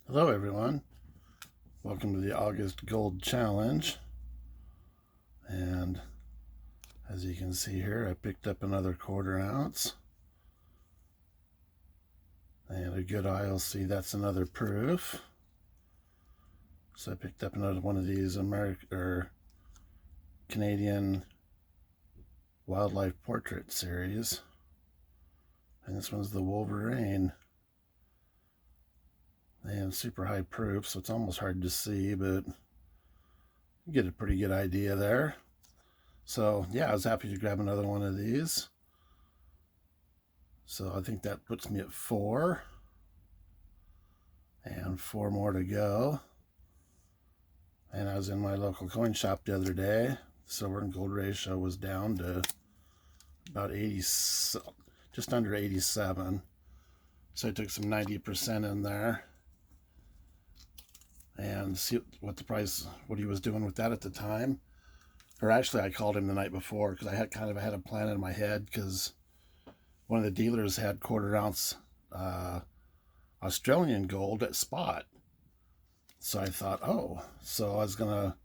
Hello everyone, welcome to the August Gold Challenge. And as you can see here, I picked up another 1/4 ounce, and a good eye will see that's another proof. So I picked up another one of these Canadian Wildlife Portrait Series, and this one's the Wolverine. And super high proof, so it's almost hard to see, but you get a pretty good idea there. So yeah, I was happy to grab another one of these. So I think that puts me at 4, and 4 more to go. And I was in my local coin shop the other day. The silver and gold ratio was down to about 80, just under 87. So I took some 90% in there and see what he was doing with that at the time. Or actually, I called him the night before because I had a plan in my head, because one of the dealers had 1/4 ounce Australian gold at spot. So I thought, so I was gonna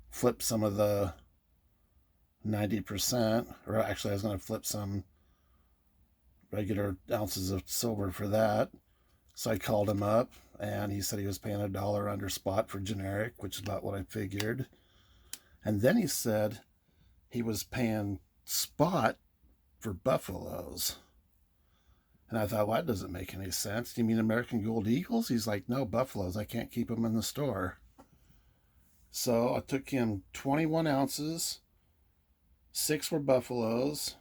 flip some of the 90%, or actually I was gonna flip some regular ounces of silver for that. So I called him up, and he said he was paying $1 under spot for generic, which is about what I figured. And then he said he was paying spot for buffaloes. And I thought, well, that doesn't make any sense. Do you mean American Gold Eagles? He's like, no, buffaloes. I can't keep them in the store. So I took him 21 ounces. 6 were buffaloes.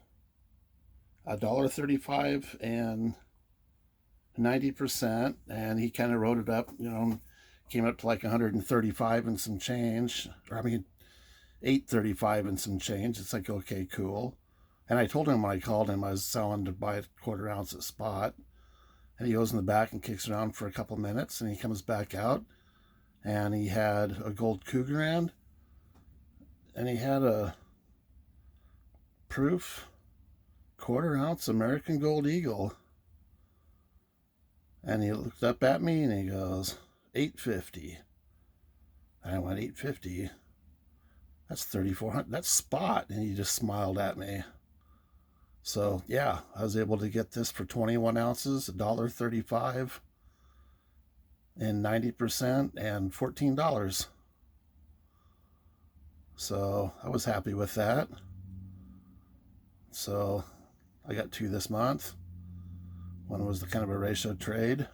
$1.35 and 90%, and he kind of wrote it up, came up to like 135 and some change, or I mean 835 and some change. It's like, okay, cool. And I told him when I called him I was selling to buy a 1/4 ounce at spot, and he goes in the back and kicks around for a couple minutes, and he comes back out, and he had a gold Krugerrand, and he had a proof 1/4 ounce American Gold Eagle. And he looked up at me and he goes, $850. And I went, $850? That's $3,400. That's spot. And he just smiled at me. So yeah, I was able to get this for 21 ounces, $1.35 and 90% and $14. So I was happy with that. So I got 2 this month. One was the kind of a ratio trade,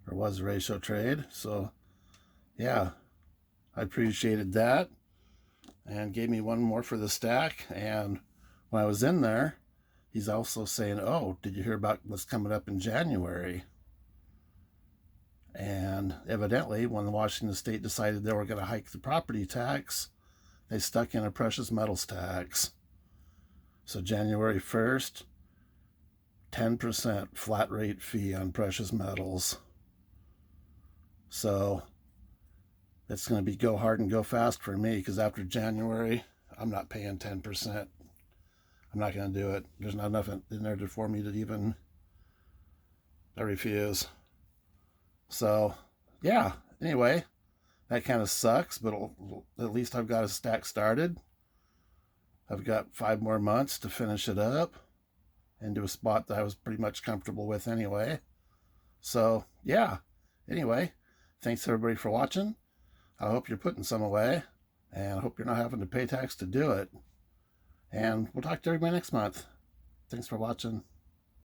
or was a ratio trade. So yeah, I appreciated that, and gave me one more for the stack. And when I was in there, he's also saying, oh, did you hear about what's coming up in January? And evidently, when Washington State decided they were going to hike the property tax, they stuck in a precious metals tax. So January 1st, 10% flat rate fee on precious metals. So it's going to be go hard and go fast for me, because after January, I'm not paying 10%. I'm not going to do it. There's not enough in there for me to even, I refuse. So yeah, anyway, that kind of sucks, but at least I've got a stack started. I've got 5 more months to finish it up into a spot that I was pretty much comfortable with anyway. So yeah, anyway, thanks everybody for watching. I hope you're putting some away, and I hope you're not having to pay tax to do it. And we'll talk to everybody next month. Thanks for watching.